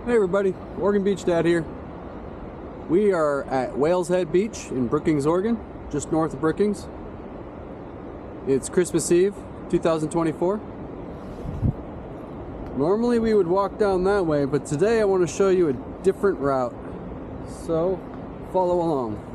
Hey everybody, Oregon Beach Dad here. We are at Whaleshead Beach in Brookings, Oregon, just north of Brookings. It's Christmas Eve, 2024. Normally we would walk down that way, but today I want to show you a different route. So, follow along.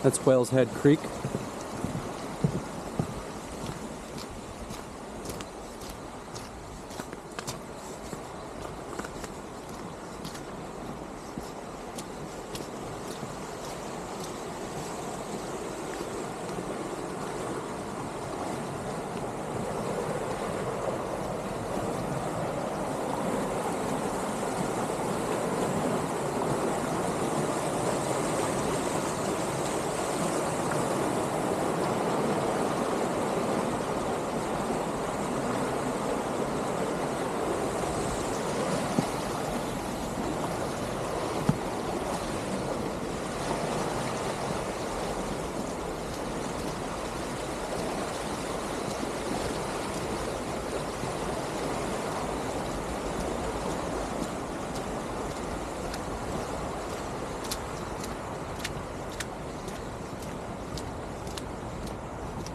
That's Whaleshead Creek.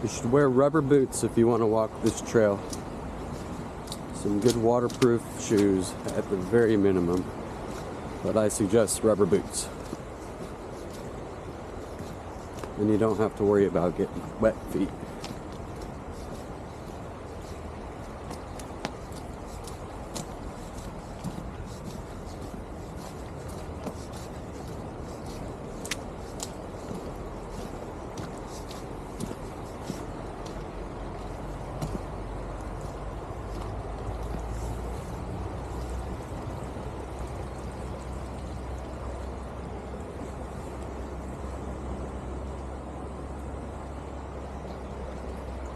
You should wear rubber boots if you want to walk this trail. Some good waterproof shoes at the very minimum, but I suggest rubber boots. And you don't have to worry about getting wet feet.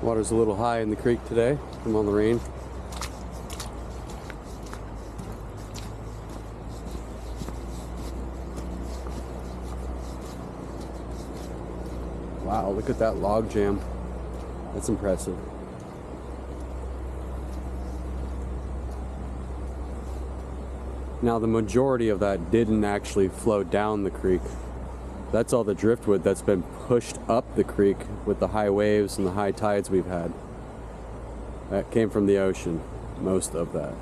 Water's a little high in the creek today from all the rain. Wow, look at that log jam. That's impressive. Now the majority of that didn't actually flow down the creek. That's all the driftwood that's been pushed up the creek with the high waves and the high tides we've had. That came from the ocean, most of that.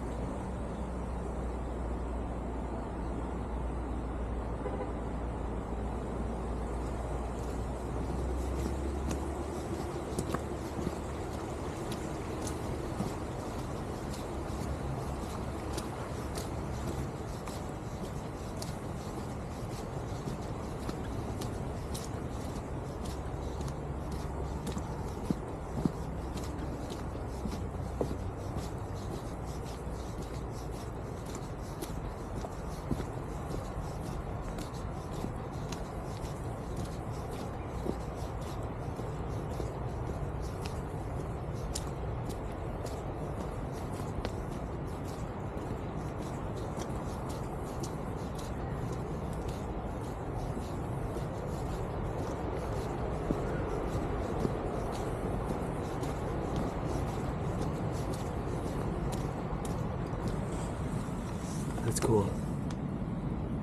cool.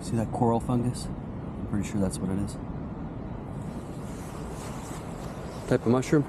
See that coral fungus? I'm pretty sure that's what it is. Type of mushroom.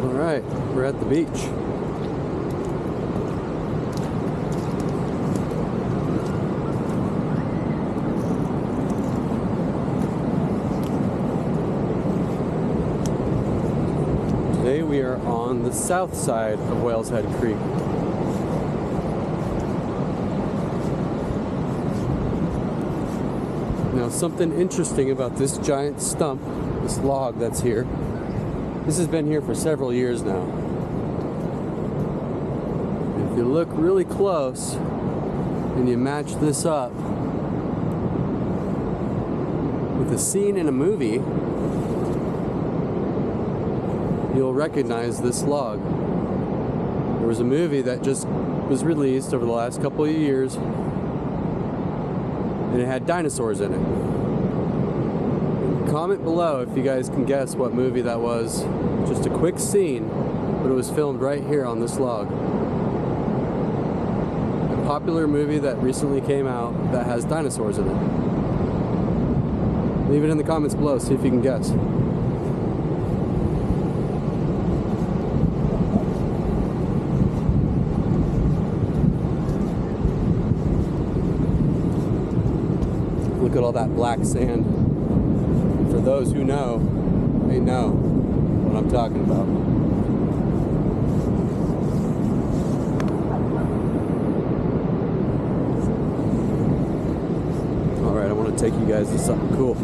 Alright, we're at the beach. Today we are on the south side of Whaleshead Creek. Now, something interesting about this giant stump, this log that's here. This has been here for several years now. If you look really close and you match this up with a scene in a movie, you'll recognize this log. There was a movie that just was released over the last couple of years, and it had dinosaurs in it. Comment below if you guys can guess what movie that was. Just a quick scene, but it was filmed right here on this log. A popular movie that recently came out that has dinosaurs in it. Leave it in the comments below, see if you can guess. Look at all that black sand. For those who know, they know what I'm talking about. Alright, I want to take you guys to something cool.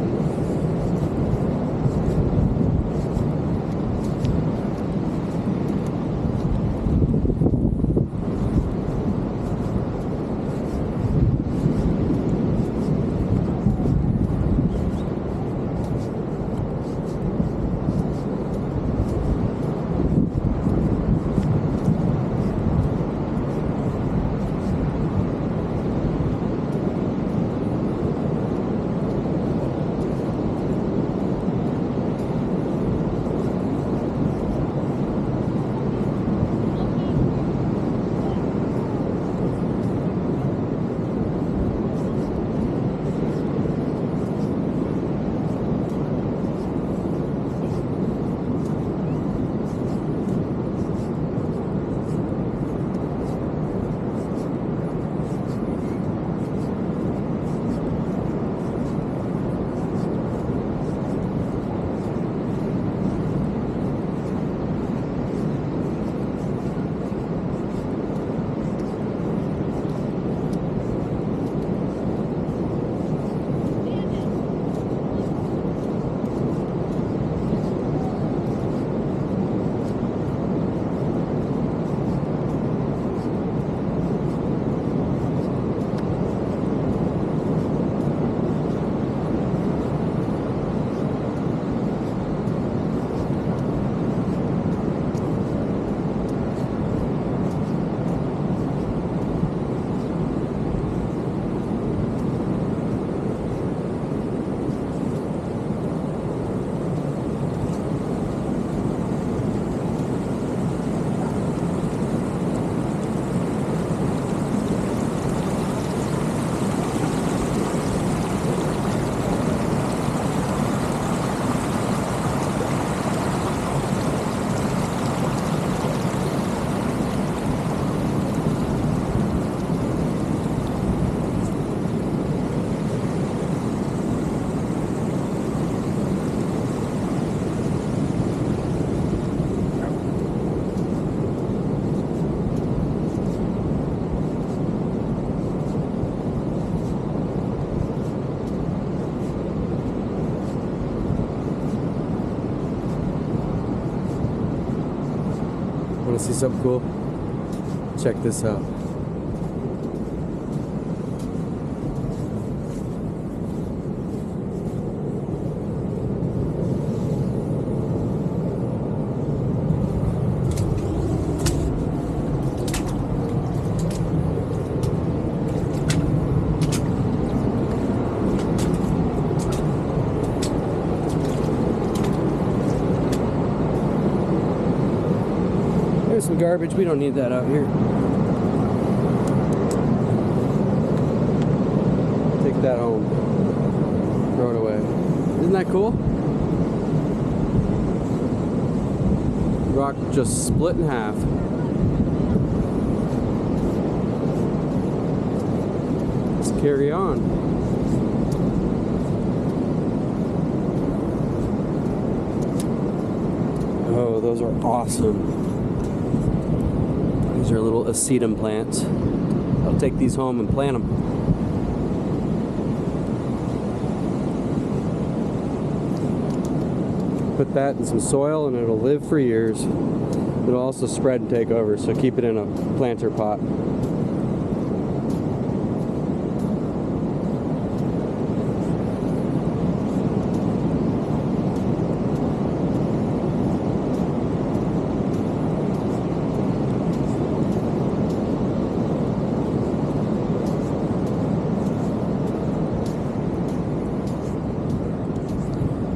Want to see something cool? Check this out. There's some garbage. We don't need that out here. Take that home. Throw it away. Isn't that cool? Rock just split in half. Let's carry on. Oh, those are awesome. These are little acetum plants. I'll take these home and plant them. Put that in some soil and it'll live for years. It'll also spread and take over, so keep it in a planter pot.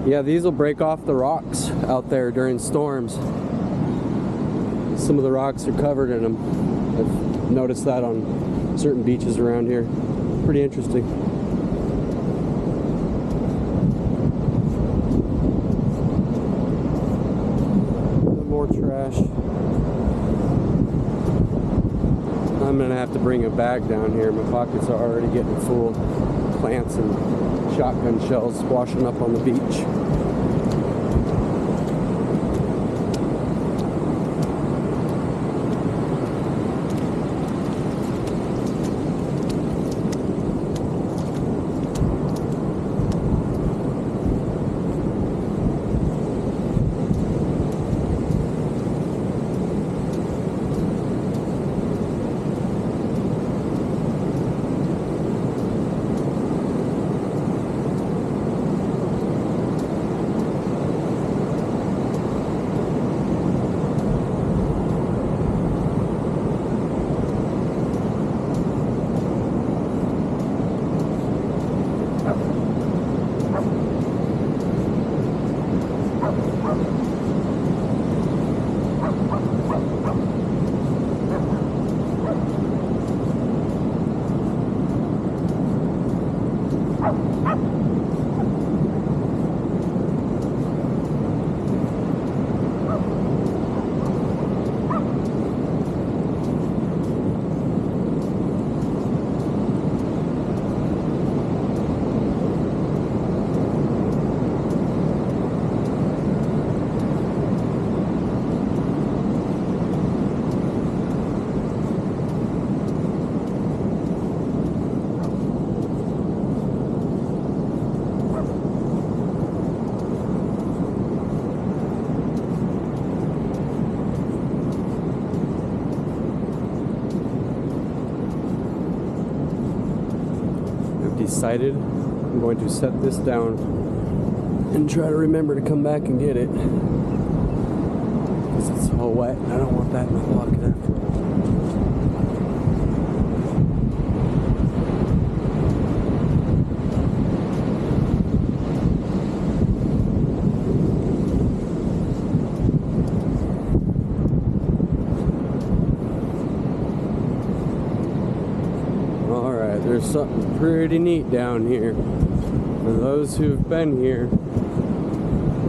Yeah, these will break off the rocks out there during storms. Some of the rocks are covered in them. I've noticed that on certain beaches around here. Pretty interesting. More trash. I'm gonna have to bring a bag down here. My pockets are already getting full. Plants and shotgun shells washing up on the beach. Decided I'm going to set this down and try to remember to come back and get it, because it's all wet and I don't want that in my pocket after There's something pretty neat down here. For those who've been here,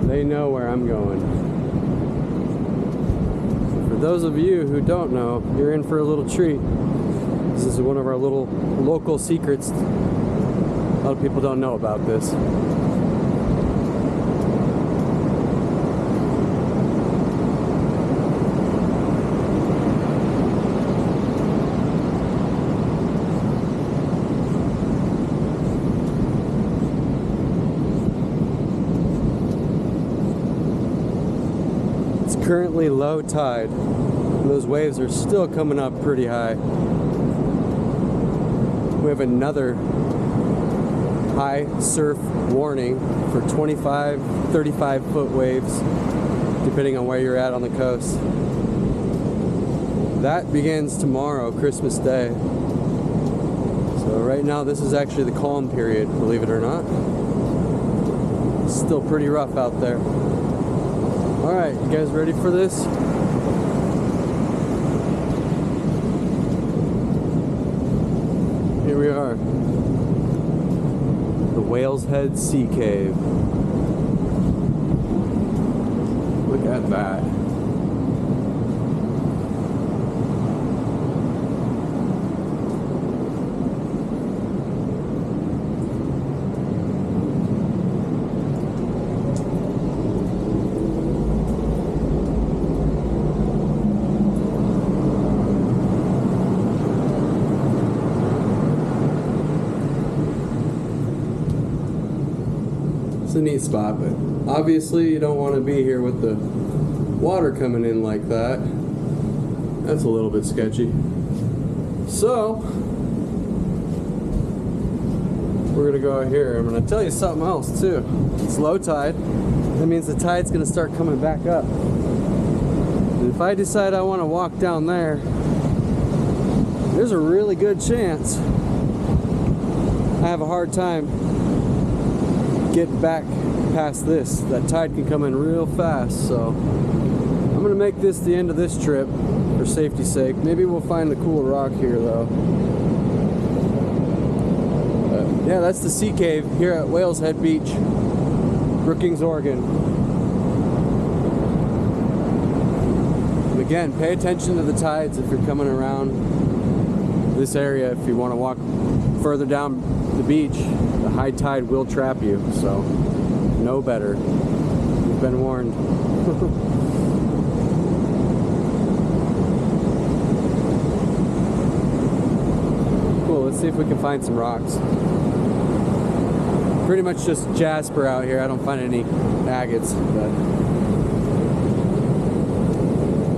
they know where I'm going. For those of you who don't know, you're in for a little treat. This is one of our little local secrets. A lot of people don't know about this. Currently low tide. Those waves are still coming up pretty high. We have another high surf warning for 25, 35 foot waves, depending on where you're at on the coast. That begins tomorrow, Christmas Day. So right now this is actually the calm period, believe it or not. It's still pretty rough out there. Alright, you guys ready for this? Here we are. The Whaleshead Sea Cave. Look at that. A neat spot, but obviously you don't want to be here with the water coming in like that. That's a little bit sketchy. So we're gonna go out here. I'm gonna tell you something else too. It's low tide. That means the tide's gonna start coming back up. And if I decide I want to walk down there, there's a really good chance I have a hard time get back past this. That tide can come in real fast, so I'm gonna make this the end of this trip for safety's sake. Maybe we'll find a cool rock here though. Yeah, that's the Sea Cave here at Whaleshead Beach, Brookings, Oregon. And again, pay attention to the tides if you're coming around this area. If you want to walk further down the beach, the high tide will trap you, so know better. You've been warned. Cool, let's see if we can find some rocks. Pretty much just jasper out here. I don't find any agates, but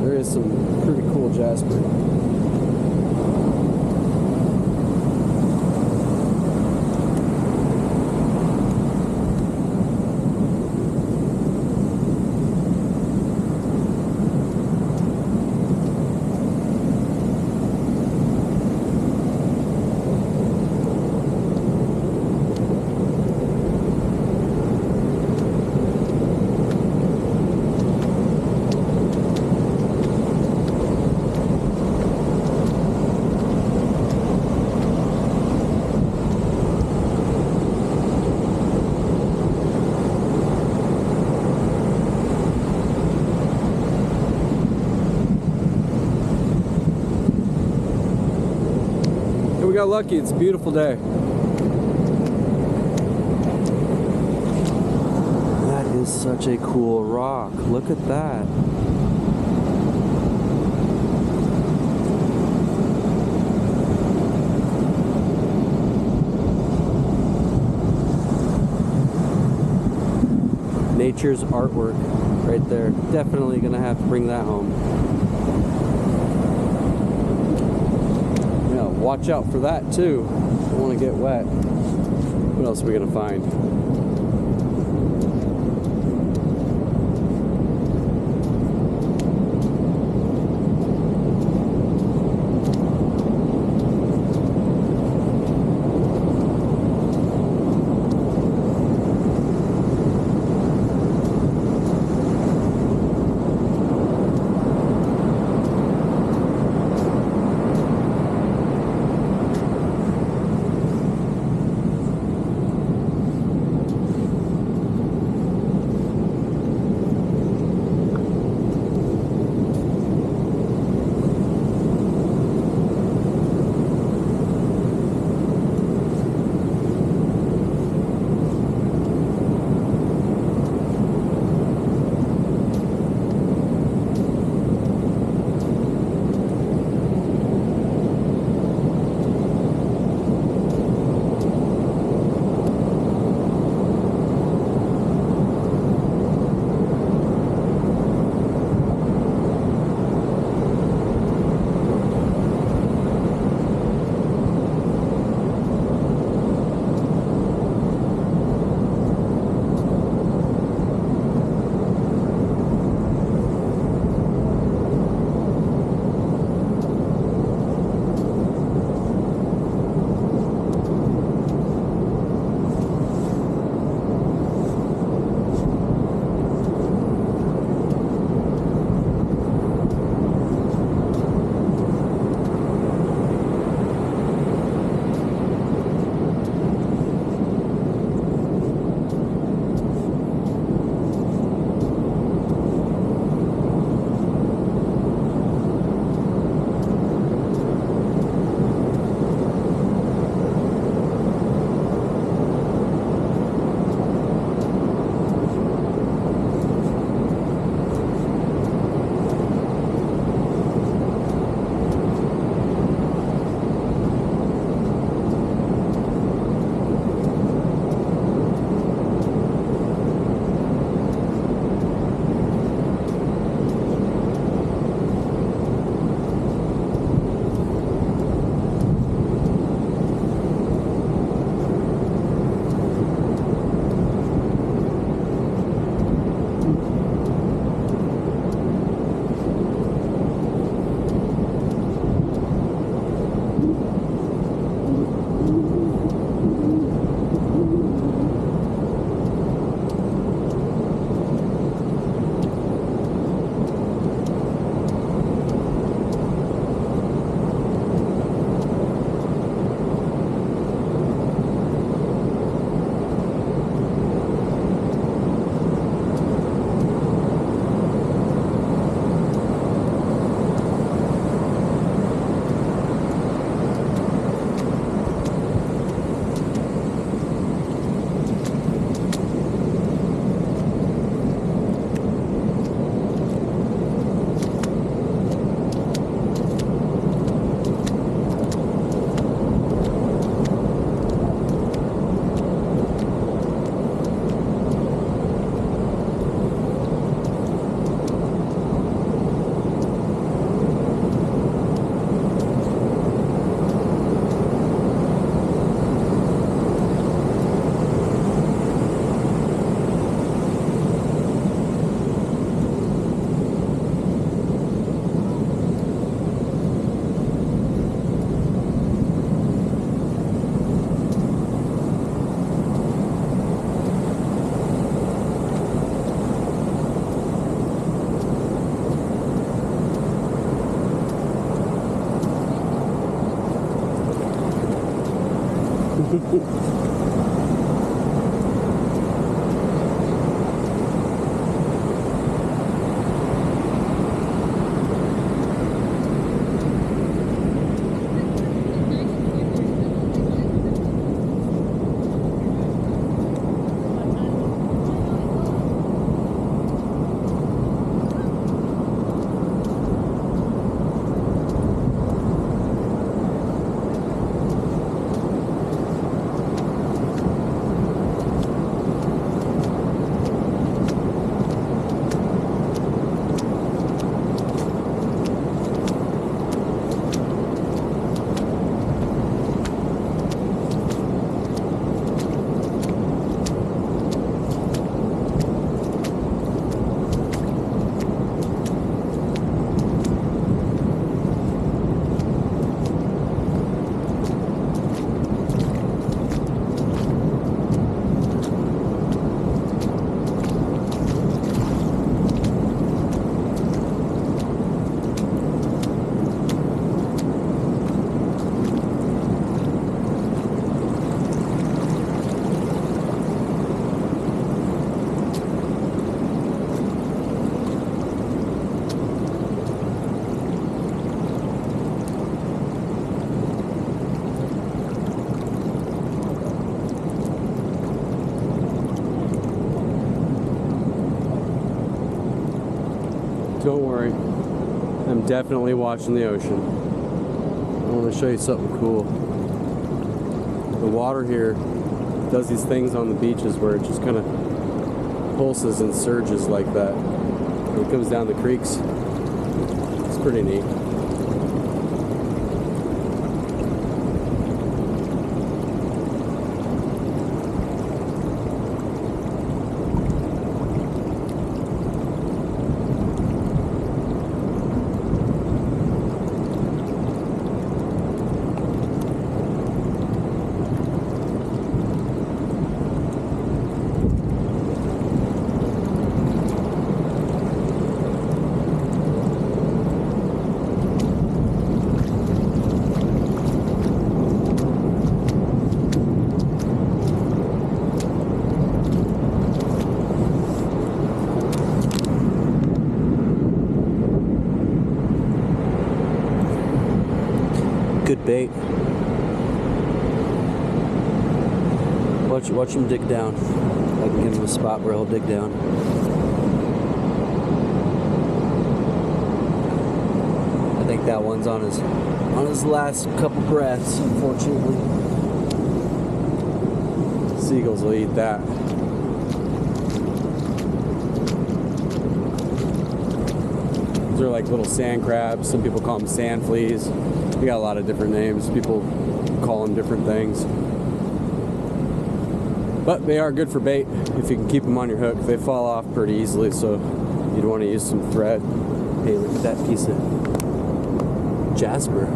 there is some pretty cool jasper. We got lucky. It's a beautiful day. That is such a cool rock. Look at that. Nature's artwork right there. Definitely gonna have to bring that home. Watch out for that too. Don't want to get wet. What else are we gonna find? Don't worry, I'm definitely watching the ocean. I want to show you something cool. The water here does these things on the beaches where it just kind of pulses and surges like that. When it comes down the creeks, it's pretty neat. Good bait. Watch him dig down. I can give him a spot where he'll dig down. I think that one's on his last couple breaths, unfortunately. Seagulls will eat that. These are like little sand crabs. Some people call them sand fleas. We got a lot of different names. People call them different things. But they are good for bait if you can keep them on your hook. They fall off pretty easily, so you'd want to use some thread. Hey, look at that piece of jasper.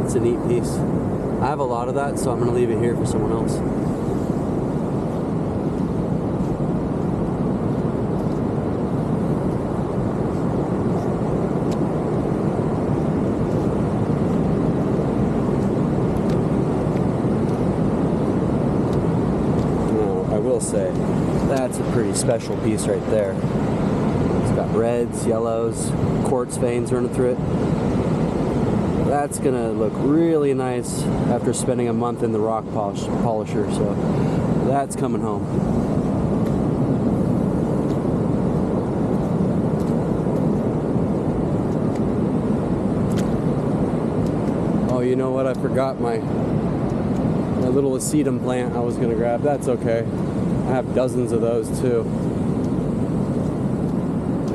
It's a neat piece. I have a lot of that, so I'm going to leave it here for someone else. Say that's a pretty special piece right there. It's got reds, yellows, quartz veins running through it. That's gonna look really nice after spending a month in the rock polisher, so that's coming home. Oh, you know what? I forgot my little acetum plant I was gonna grab. That's okay. I have dozens of those too.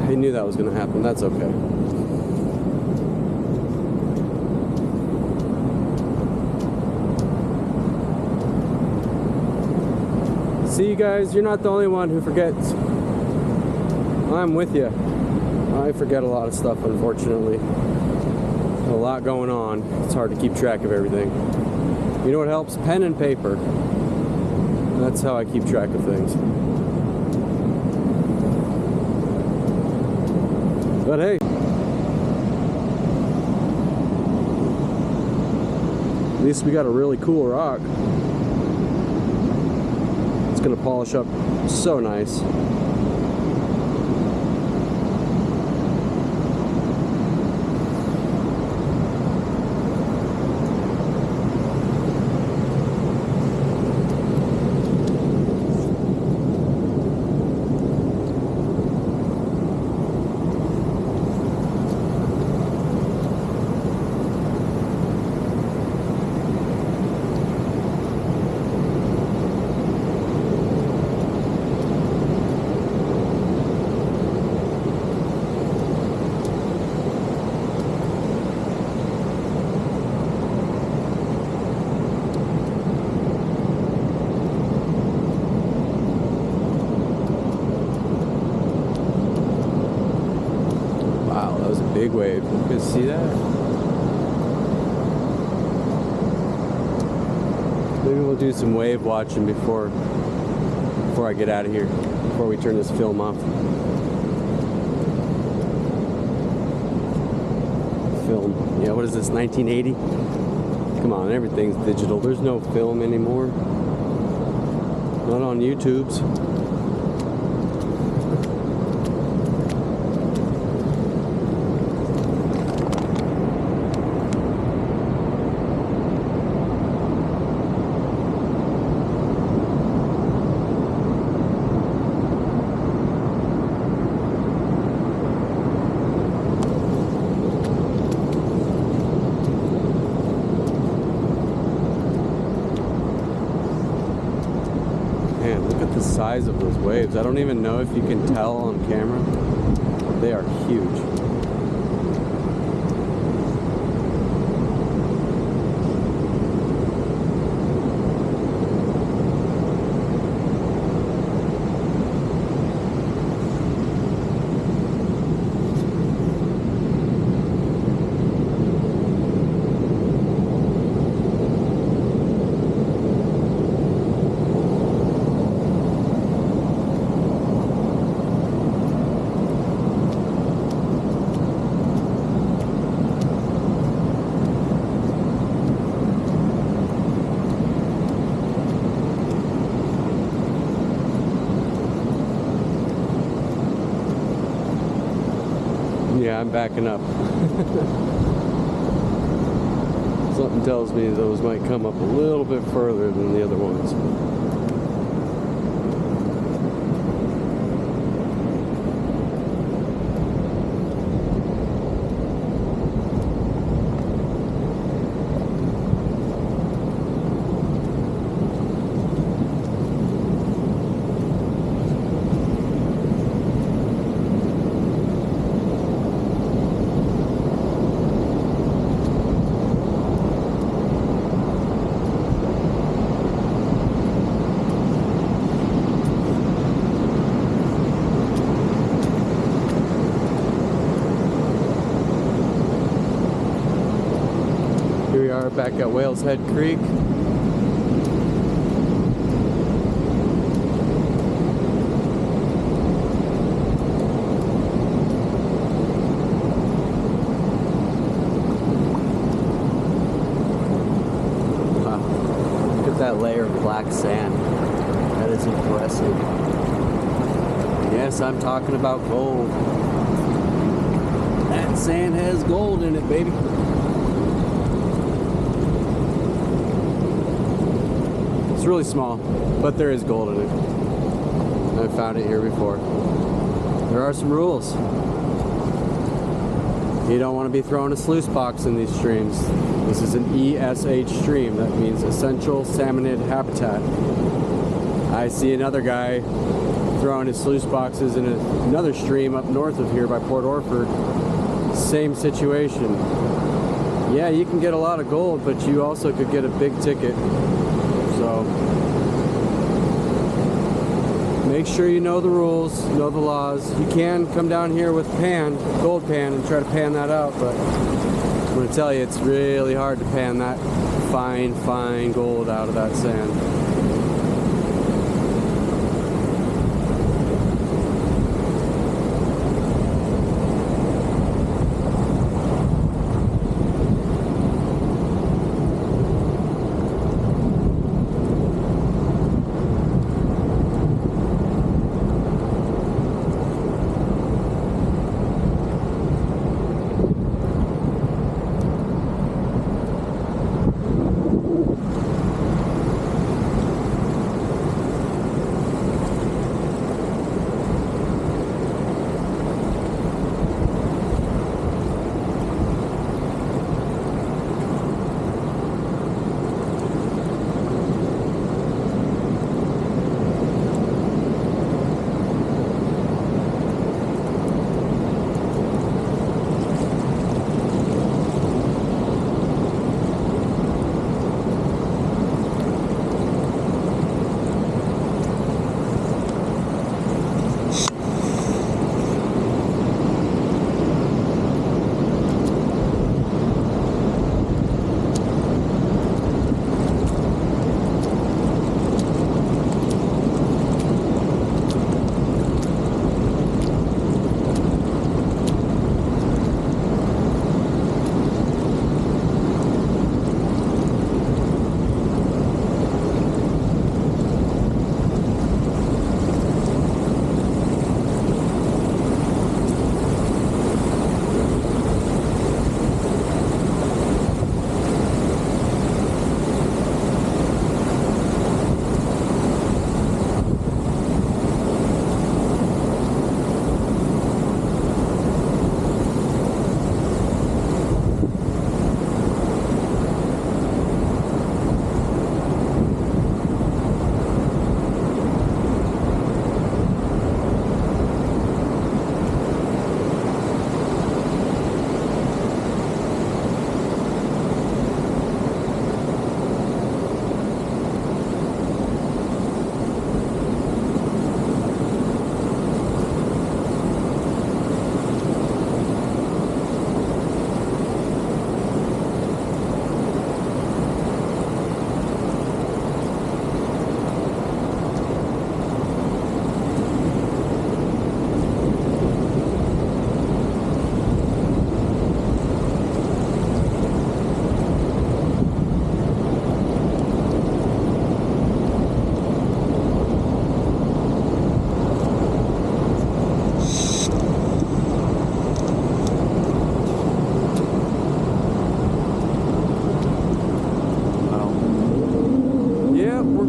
I knew that was going to happen. That's okay. See, you guys, you're not the only one who forgets. I'm with you. I forget a lot of stuff, unfortunately. A lot going on. It's hard to keep track of everything. You know what helps? Pen and paper. That's how I keep track of things. But hey, At least we got a really cool rock. It's gonna polish up so nice. Big wave. You can see that? Maybe we'll do some wave watching before I get out of here, before we turn this film off. Film. Yeah, what is this, 1980? Come on, everything's digital. There's no film anymore. Not on YouTube's. Man, look at the size of those waves. I don't even know if you can tell on camera. They are huge. Yeah, I'm backing up. Something tells me those might come up a little bit further than the other ones. Here we are back at Whaleshead Creek. Wow, look at that layer of black sand. That is impressive. Yes, I'm talking about gold. That sand has gold in it, baby. It's really small, but there is gold in it. I've found it here before. There are some rules. You don't want to be throwing a sluice box in these streams. This is an ESH stream. That means Essential Salmonid Habitat. I see another guy throwing his sluice boxes in another stream up north of here by Port Orford. Same situation. Yeah, you can get a lot of gold, but you also could get a big ticket. So make sure you know the rules, know the laws. You can come down here with gold pan, and try to pan that out, but I'm going to tell you, it's really hard to pan that fine gold out of that sand.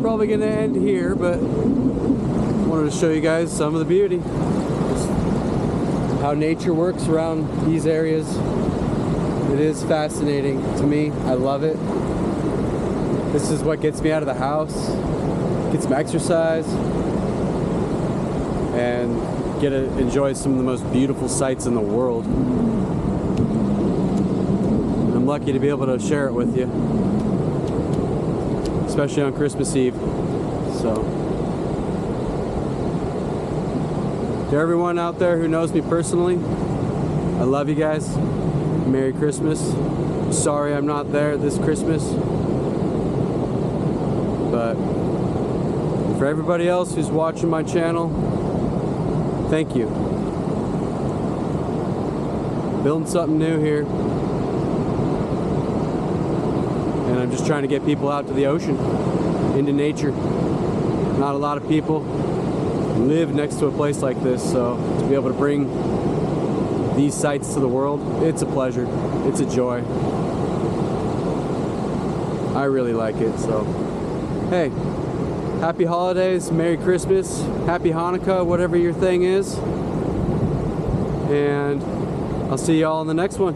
probably going to end here, but I wanted to show you guys some of the beauty. Just how nature works around these areas. It is fascinating to me. I love it. This is what gets me out of the house, get some exercise, and get to enjoy some of the most beautiful sights in the world. I'm lucky to be able to share it with you, especially on Christmas Eve. So, to everyone out there who knows me personally, I love you guys. Merry Christmas. Sorry I'm not there this Christmas, but for everybody else who's watching my channel, thank you. Building something new here, and I'm just trying to get people out to the ocean, into nature. Not a lot of people live next to a place like this, so to be able to bring these sights to the world, it's a pleasure, it's a joy. I really like it. So hey, happy holidays, Merry Christmas, Happy Hanukkah, whatever your thing is, and I'll see y'all in the next one.